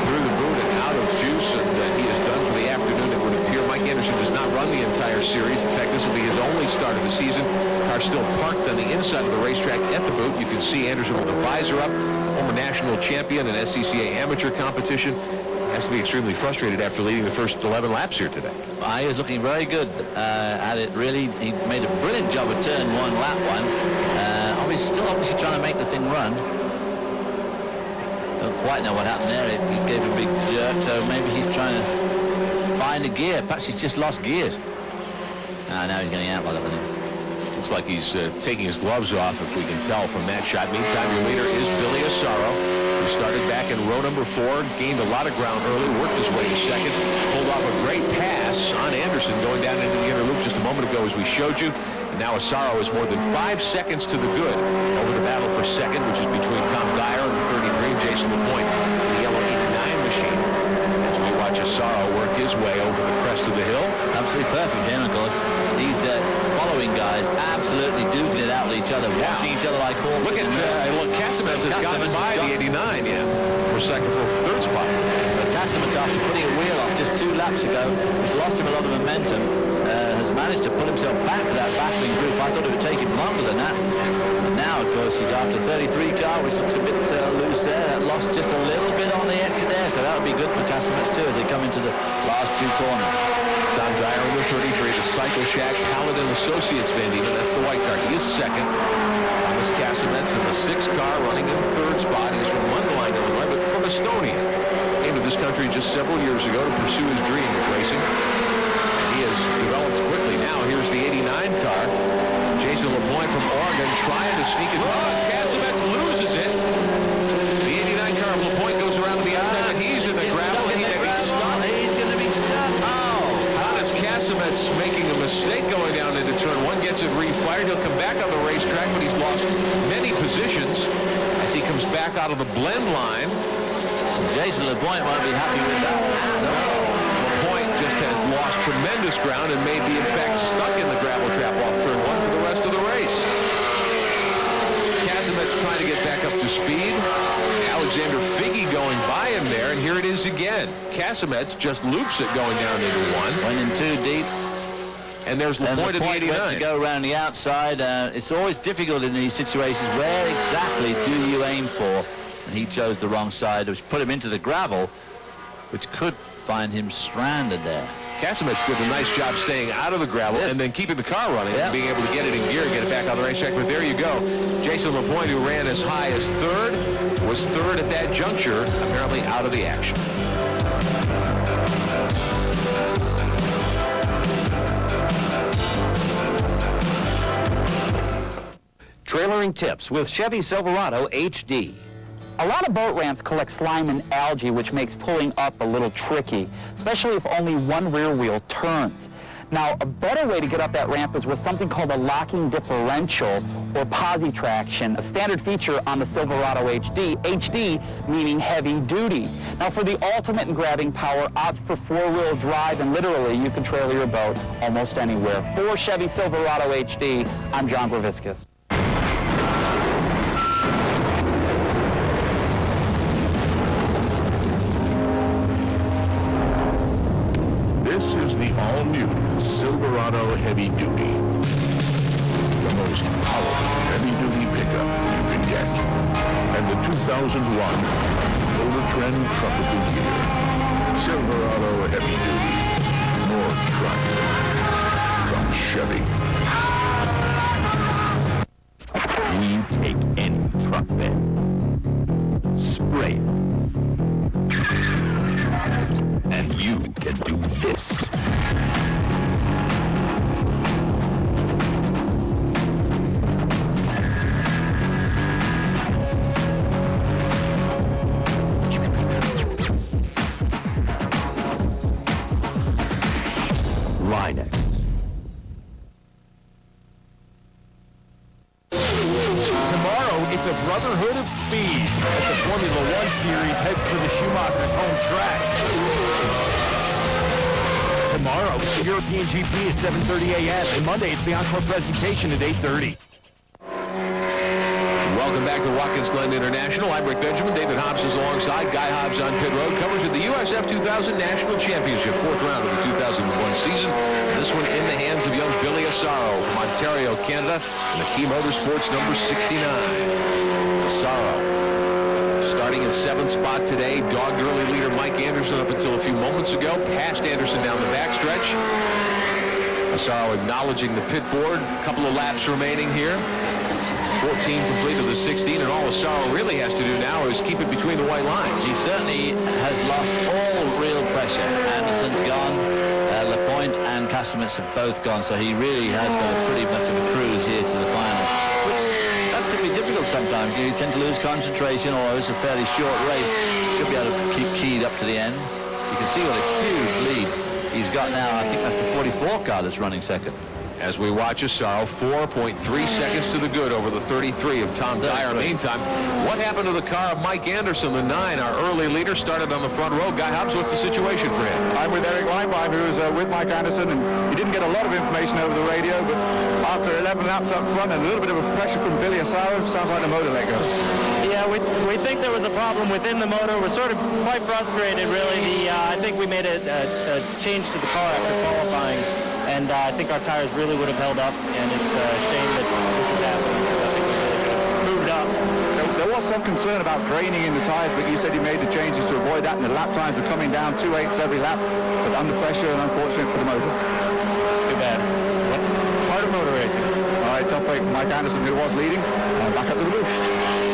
Through the boot and out of juice, and he is done for the afternoon, it would appear. Mike Anderson does not run the entire series. In fact, this will be his only start of the season. Car still parked on the inside of the racetrack at the boot. You can see Anderson with the visor up, former national champion in SCCA amateur competition. Has to be extremely frustrated after leading the first 11 laps here today. He was looking very good at it, really. He made a brilliant job of turn 1, lap 1. Still obviously trying to make the thing run. Don't quite know what happened there. He gave a big jerk, so maybe he's trying to find a gear. Perhaps he's just lost gears. Now he's getting out by that one. Looks like he's taking his gloves off, if we can tell from that shot. Meantime, your leader is Billy Asaro, who started back in row number 4, gained a lot of ground early, worked his way to second, pulled off a great pass on Anderson going down into the inner loop just a moment ago as we showed you. And now Asaro is more than 5 seconds to the good over the battle for second, which is between Tom Dyer and the 33 and Jason LaPointe in the yellow 89 machine. As we watch Asaro work his way over the crest of the hill. Absolutely perfect him, of course. These following guys absolutely duking it out with each other, watching each other like horses. Look at Casamets has gotten by the 89, for second for third spot. But Casamets, after putting a wheel off just 2 laps ago, has lost him a lot of momentum, has managed to pull himself back to that battling group. I thought it would take him longer than that. And now, of course, he's after 33 car, which looks a bit loose there. That lost just a little bit on the exit there, so that would be good for Casamets too as they come into the last 2 corners. Tom Dyer in the 33, the Cycle Shack, Paladin Associates Van Diemen. That's the white car. He is second. Thomas Casamets in the 6th car, running in 3rd spot. He's from Mundelein, Illinois, but from Estonia. Came to this country just several years ago to pursue his dream of racing. And he has developed quickly. Now here's the 89 car. Jason LaPointe from Oregon trying to sneak it. Casamets loses it. The 89 car of LaPointe goes around to the outside, but he's in the gravel. He's going to be stuck. Thomas Casamets making a mistake going down into turn 1, gets it refired. He'll come back on the racetrack, but he's lost many positions as he comes back out of the blend line. Jason LaPointe won't be happy with that. LaPointe just has lost tremendous ground and may be, in fact, stuck in the gravel trap off turn 1 for the rest of the race. Casamets trying to get back up to speed. Alexander Figge going by him there, and here it is again. Casamets just loops it going down into 1. Went in 2 deep. And there's LaPointe at the 89. Went to go around the outside. It's always difficult in these situations. Where exactly do you aim for? And he chose the wrong side, which put him into the gravel, which could find him stranded there. Kasimets did a nice job staying out of the gravel and then keeping the car running and being able to get it in gear and get it back on the racetrack. But there you go. Jason LaPointe, who ran as high as third, was third at that juncture, apparently out of the action. Trailering tips with Chevy Silverado HD. A lot of boat ramps collect slime and algae, which makes pulling up a little tricky, especially if only one rear wheel turns. Now, a better way to get up that ramp is with something called a locking differential or posi traction, a standard feature on the Silverado HD. HD meaning heavy duty. Now, for the ultimate in grabbing power, opt for four-wheel drive, and literally you can trailer your boat almost anywhere. For Chevy Silverado HD, I'm John Graviscus. This is the all-new Silverado Heavy Duty. The most powerful heavy-duty pickup you can get. And the 2001 Motor Trend Truck of the Year. Silverado Heavy Duty. More truck from Chevy. You take any truck bed, spray it, and you can do this. Line-X. Tomorrow, it's a brotherhood of speed as the Formula One Series heads for the Schumacher's home track. Tomorrow, it's the European GP at 7:30 a.m. And Monday, it's the encore presentation at 8:30. Welcome back to Watkins Glen International. I'm Rick Benjamin. David Hobbs is alongside. Guy Hobbs on pit road. Coverage of the US F2000 National Championship, fourth round of the 2001 season. This one in the hands of young Billy Asaro from Ontario, Canada, and the Key Motorsports number 69. Asaro starting in 7th spot today. Dogged early leader Mike Anderson up until a few moments ago. Passed Anderson down the backstretch. Asaro acknowledging the pit board. A couple of laps remaining here. 14 complete of the 16, and all Asaro really has to do now is keep it between the white lines. He certainly has lost all real pressure. Anderson's gone, LaPointe and Kasimets have both gone, so he really has got a pretty much of a cruise here to the final, which that can be difficult sometimes. You tend to lose concentration, or it's a fairly short race. Should be able to keep keyed up to the end. You can see what a huge lead he's got now. I think that's the 44 car that's running second. As we watch Asaro, 4.3 seconds to the good over the 33 of Tom Dyer. Meantime, what happened to the car of Mike Anderson, the 9, our early leader, started on the front row. Guy Hobbs, what's the situation for him? I'm with Eric Weinbein, who was with Mike Anderson, and he didn't get a lot of information over the radio, but after 11 laps up front and a little bit of a pressure from Billy Asaro, sounds like the motor let go. Yeah, we think there was a problem within the motor. We're sort of quite frustrated, really. I think we made a change to the car after qualifying. And I think our tires really would have held up, and it's a shame that this has happened. I think we really could have moved up. There was some concern about draining in the tires, but you said you made the changes to avoid that, and the lap times were coming down 2/8 every lap, but under pressure and unfortunate for the motor. It's too bad. What part of motor racing? All right, top break, Mike Anderson, who was leading, back up to the roof.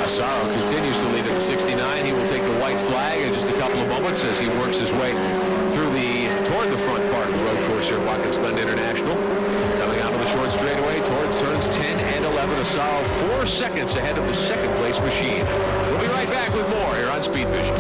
Asaro continues to lead at the 69. He will take the white flag in just a couple of moments as he works his way toward the front part of the road course here at Watkins Glen International. Coming out of the short straightaway towards turns 10 and 11. Asaro 4 seconds ahead of the second place machine. We'll be right back with more here on Speed Vision.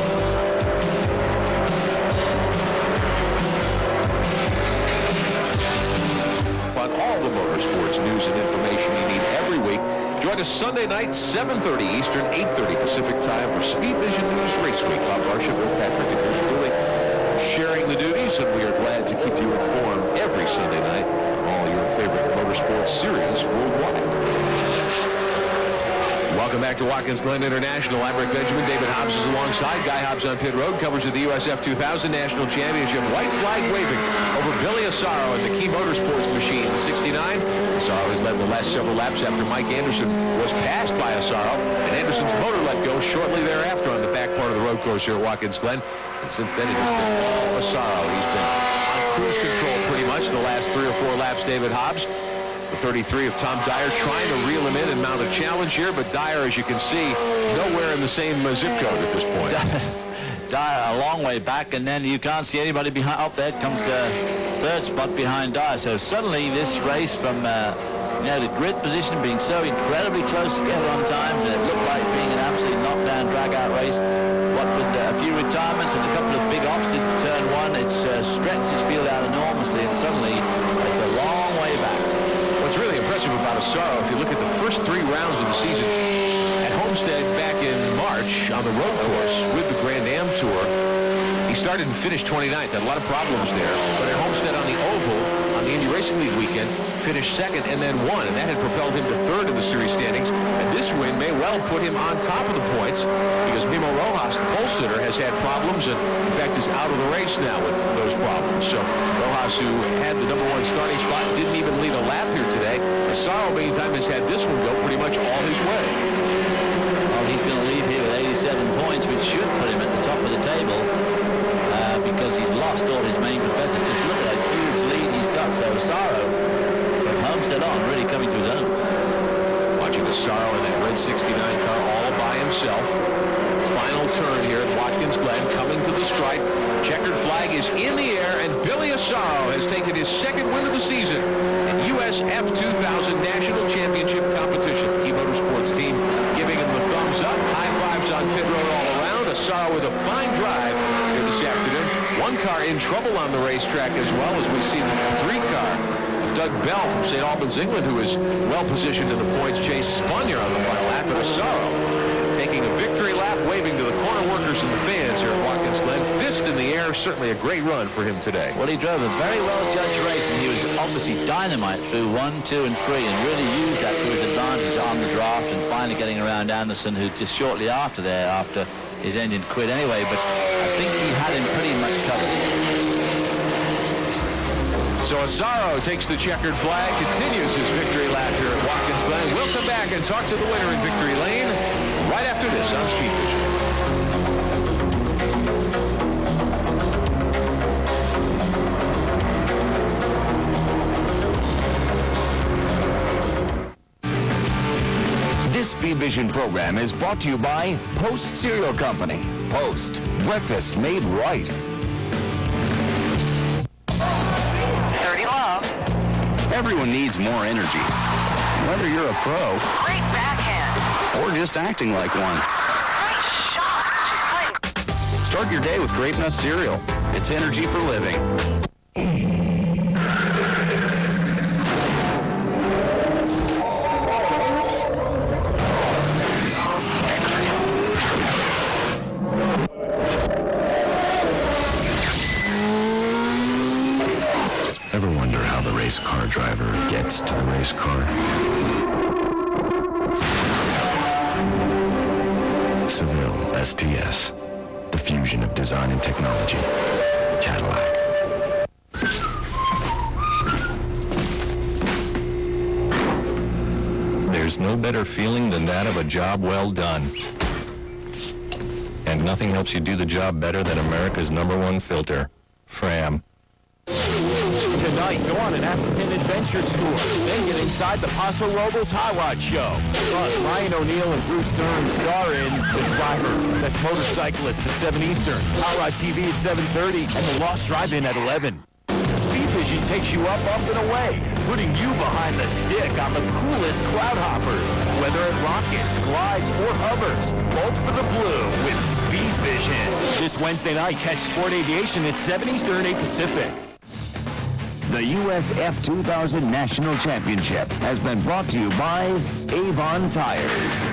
On all the motorsports news and information you need every week, join us Sunday night, 7:30 Eastern, 8:30 Pacific time for Speed Vision News Race Week. Bob Varsha, Bill Patrick, and yours truly sharing the duties, and we are glad to keep you informed every Sunday night on all your favorite motorsports series worldwide. Welcome back to Watkins Glen International. I'm Rick Benjamin. David Hobbs is alongside. Guy Hobbs on pit road. Coverage of the US F2000 National Championship. White flag waving over Billy Asaro and the Key Motorsports machine. 69. Asaro has led the last several laps after Mike Anderson was passed by Asaro, and Anderson's motor let go shortly thereafter on the back part of the road course here at Watkins Glen. And since then, it has been all Asaro. He's been on cruise control the last 3 or 4 laps, David Hobbs. The 33 of Tom Dyer trying to reel him in and mount a challenge here, but Dyer, as you can see, nowhere in the same zip code at this point. Dyer a long way back, and then you can't see anybody behind. Up there comes the third spot behind Dyer. So suddenly this race from the grid position being so incredibly close together on times, and it looked like being an absolute knockdown, drag-out race. What with a few retirements and a couple of big offs in turn one, it's stretched this field out enormously, and suddenly it's a long way back. What's really impressive about Asaro, if you look at the first 3 rounds of the season at Homestead back in March on the road course with the Grand Am Tour, he started and finished 29th. Had a lot of problems there, but at Homestead on the Oval on the Indy Racing League weekend, finished 2nd and then won, and that had propelled him to 3rd in the series standings. And this win may well put him on top of the points because Mimo Rojas, the pole sitter, has had problems and, in fact, is out of the race now with those problems. So Rojas, who had the number 1 starting spot, didn't even lead a lap here today. Asaro, meantime, has had this one go pretty much all his way. Well, he's going to leave here with 87 points, which should put him at the top of the table because he's lost all his main competitors. Just look at that huge lead he's got. So Asaro from Homestead on really coming to his own. Watching Asaro in that red 69 car all by himself. Final turn here at Watkins Glen, coming to the stripe. Checkered flag is in the air, and Billy Asaro has taken his 2nd win of the season in US F2000 National Championship competition. The Key Motorsports team giving him the thumbs up. High fives on pit road all around. Asaro with a fine drive here this afternoon. 1 car in trouble on the racetrack as well, as we see the 3 car. Doug Bell from St. Albans, England, who is well positioned in the points chase, spun here on the final lap, and Asaro taking a victory lap, waving to the corner workers and the fans here at Watkins Glen. Fist in the air, certainly a great run for him today. Well, he drove a very well-judged race, and he was obviously dynamite through 1, 2, and 3, and really used that to his advantage on the draft, and finally getting around Anderson, who just shortly after his engine quit anyway, but I think he had him pretty much covered. So Asaro takes the checkered flag, continues his victory lap here at Watkins Glen. We'll come back and talk to the winner in Victory Lane right after this on Speed Vision. This Speed Vision program is brought to you by Post Cereal Company. Post, breakfast made right. Everyone needs more energy. Whether you're a pro, Great backhand. or just acting like one. Great shot. She's playing. Start your day with Grape Nut cereal. It's energy for living. Ever wonder how the race car driver gets to the race car? Seville STS, the fusion of design and technology. Cadillac. There's no better feeling than that of a job well done. And nothing helps you do the job better than America's #1 filter, Fram. Tonight, go on an African adventure tour. Then get inside the Paso Robles High Rod Show. Plus, Ryan O'Neal and Bruce Dern star in The Driver. That's Motorcyclist at 7 Eastern. High Rod TV at 7:30. And The Lost Drive-In at 11. Speed Vision takes you up, and away, putting you behind the stick on the coolest cloud hoppers. Whether it rockets, glides, or hovers, bolt for the blue with Speed Vision. This Wednesday night, catch Sport Aviation at 7 Eastern, 8 Pacific. The US F2000 National Championship has been brought to you by Avon Tires.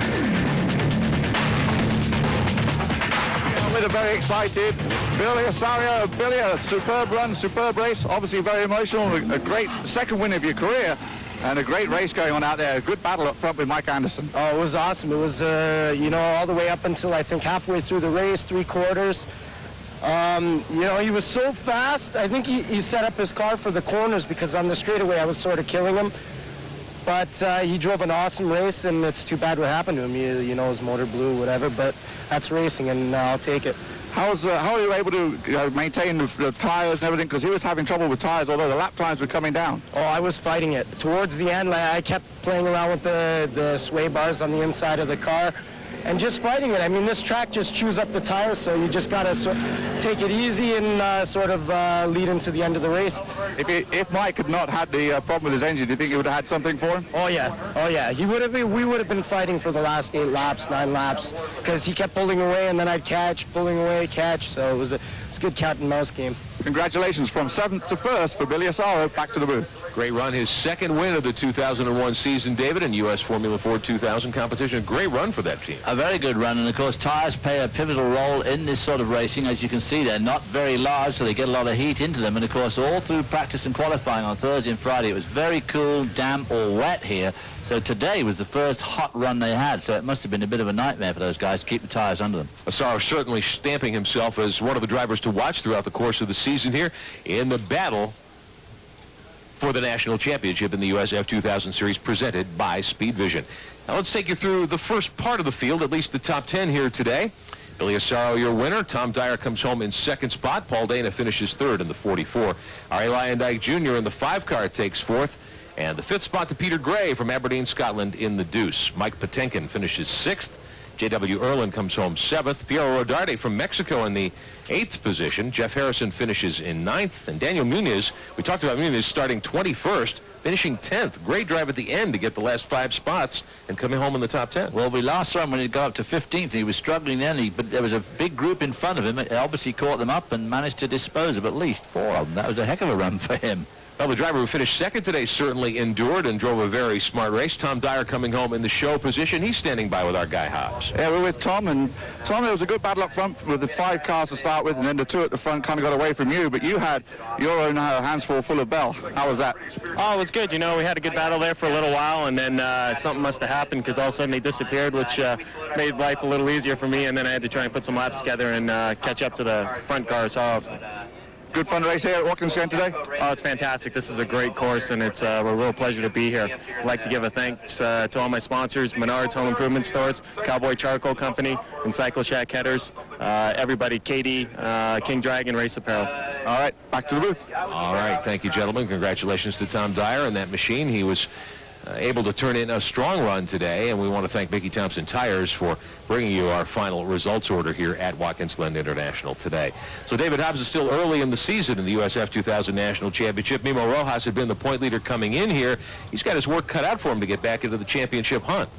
With a very excited Billy Asaro. Billy, a superb run, superb race, obviously very emotional, a great 2nd win of your career, and a great race going on out there. A good battle up front with Mike Anderson. Oh, it was awesome. It was, all the way up until I think halfway through the race, 3/4. He was so fast. I think he set up his car for the corners because on the straightaway I was sort of killing him. But he drove an awesome race, and it's too bad what happened to him. You know, his motor blew, whatever, but that's racing, and I'll take it. How are you able to maintain the tires and everything? Because he was having trouble with tires, although the lap times were coming down. Oh, I was fighting it. Towards the end, I kept playing around with the sway bars on the inside of the car and just fighting it. I mean, this track just chews up the tires, so you just got to take it easy and sort of lead into the end of the race. If Mike had not had the problem with his engine, do you think he would have had something for him? Oh, yeah. Oh, yeah. We would have been fighting for the last 8 laps, 9 laps, because he kept pulling away, and then I'd catch, pulling away, catch. So it was a good cat and mouse game. Congratulations from 7th to 1st for Billy Asaro. Back to the booth. Great run, his second win of the 2001 season, David, in U.S. Formula Ford 2000 competition. A great run for that team. A very good run, and of course tires play a pivotal role in this sort of racing. As you can see, they're not very large, so they get a lot of heat into them, and of course all through practice and qualifying on Thursday and Friday it was very cool, damp or wet here, so today was the first hot run they had, so it must have been a bit of a nightmare for those guys to keep the tires under them. Asaro certainly stamping himself as one of the drivers to watch throughout the course of the season here in the battle for the national championship in the US F2000 series presented by Speed Vision. Now let's take you through the first part of the field, at least the top 10 here today. Billy Asaro, your winner. Tom Dyer comes home in second spot. Paul Dana finishes third in the 44. Ari Lyondike Jr. in the 5-car takes fourth. And the 5th spot to Peter Gray from Aberdeen, Scotland in the Deuce. Mike Patinkin finishes 6th. J.W. Erlin comes home 7th. Piero Rodarte from Mexico in the 8th position. Jeff Harrison finishes in 9th. And Daniel Munoz, we talked about Munoz starting 21st, finishing 10th. Great drive at the end to get the last 5 spots and coming home in the top 10. Well, we last saw him when he got up to 15th. He was struggling then, but there was a big group in front of him. It obviously caught them up and managed to dispose of at least 4 of them. That was a heck of a run for him. Well, the driver who finished second today certainly endured and drove a very smart race. Tom Dyer coming home in the show position. He's standing by with our guy Hobbs. Yeah, we're with Tom, and Tom, it was a good battle up front with the 5 cars to start with, and then the 2 at the front kind of got away from you, but you had your own hands full of Bell. How was that? Oh, it was good. You know, we had a good battle there for a little while, and then something must have happened because all of a sudden they disappeared, which made life a little easier for me, and then I had to try and put some laps together and catch up to the front cars. So, good fun race here at Watkins Glen today? Oh, it's fantastic. This is a great course, and it's a real pleasure to be here. I'd like to give a thanks to all my sponsors, Menards Home Improvement Stores, Cowboy Charcoal Company, and Cycle Shack Headers, everybody, Katie, King Dragon Race Apparel. All right, back to the booth. All right, thank you, gentlemen. Congratulations to Tom Dyer and that machine. He was able to turn in a strong run today, and we want to thank Mickey Thompson Tires for bringing you our final results order here at Watkins Glen International today. So David Hobbs is still early in the season in the US F2000 National Championship. Mimo Rojas had been the point leader coming in here. He's got his work cut out for him to get back into the championship hunt.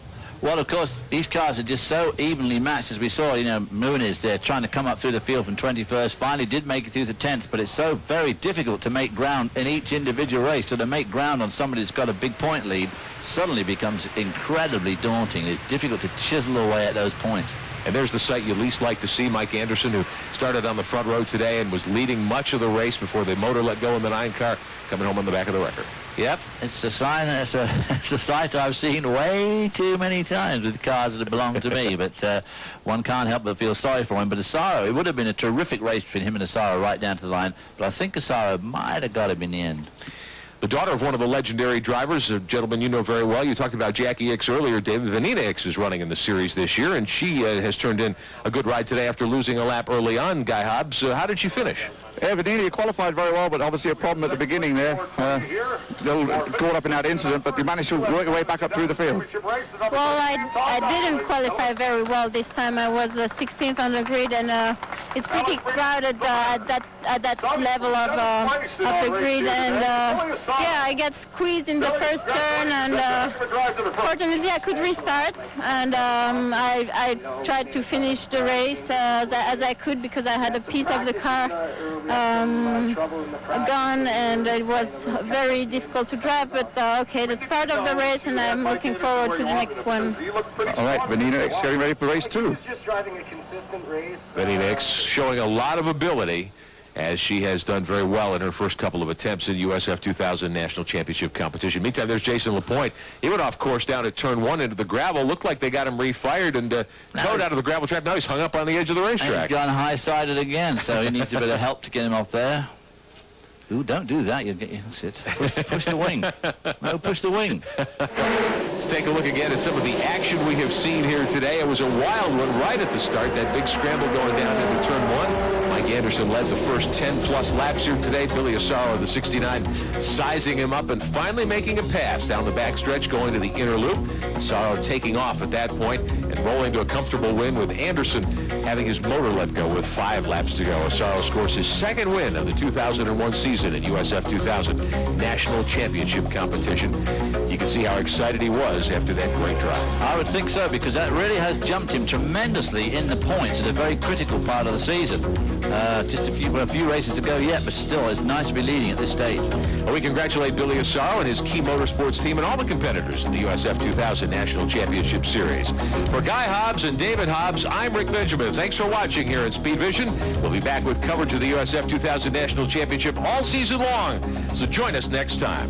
Well, of course, these cars are just so evenly matched, as we saw. You know, Muniz there trying to come up through the field from 21st, finally did make it through the 10th, but it's so very difficult to make ground in each individual race. So to make ground on somebody that's got a big point lead suddenly becomes incredibly daunting. It's difficult to chisel away at those points. And there's the sight you least like to see, Mike Anderson, who started on the front row today and was leading much of the race before the motor let go in the 9 car, coming home on the back of the record. Yep, it's a sign. It's a sight I've seen way too many times with cars that belong to me. But one can't help but feel sorry for him. But Asaro, it would have been a terrific race between him and Asaro right down to the line. But I think Asaro might have got him in the end. The daughter of one of the legendary drivers, a gentleman you know very well. You talked about Jackie Ickx earlier, David. Vanina Ickx is running in the series this year, and she has turned in a good ride today after losing a lap early on, Guy Hobbs. How did she finish? Yeah, Vanina qualified very well, but obviously a problem at the beginning there. Caught up in that incident, but you managed to work your way back up through the field. Well, I didn't qualify very well this time. I was 16th on the grid, and it's pretty crowded at that level of the grid, and yeah, I got squeezed in the first turn, and fortunately I could restart, and I tried to finish the race as I could because I had a piece of the car gone, and it was very difficult to drive, but okay, that's part of the race, and I'm looking forward to the next one. All right, Vanina Ickx getting ready for race 2. Vanina Ickx showing a lot of ability, as she has done very well in her first couple of attempts in US F2000 National Championship competition. Meantime, there's Jason LaPointe. He went off course down at turn 1 into the gravel. Looked like they got him refired and towed out of the gravel trap. Now he's hung up on the edge of the racetrack. He's gone high-sided again, so he needs a bit of help to get him off there. Ooh, don't do that. You'll get sit. Push the wing. No, push the wing. Let's take a look again at some of the action we have seen here today. It was a wild one right at the start. That big scramble going down into turn one. Mike Anderson led the first 10-plus laps here today. Billy Asaro, the 69, sizing him up and finally making a pass down the backstretch going to the inner loop. Asaro taking off at that point and rolling to a comfortable win with Anderson having his motor let go with 5 laps to go. Asaro scores his second win of the 2001 season in US F2000 National Championship competition. You can see how excited he was after that great drive. I would think so, because that really has jumped him tremendously in the points at a very critical part of the season. Just a few races to go yet, but still, it's nice to be leading at this stage. Well, we congratulate Billy Asaro and his Key Motorsports team and all the competitors in the US F2000 National Championship Series. For Guy Hobbs and David Hobbs, I'm Rick Benjamin. Thanks for watching here at Speed Vision. We'll be back with coverage of the US F2000 National Championship all season long, so join us next time.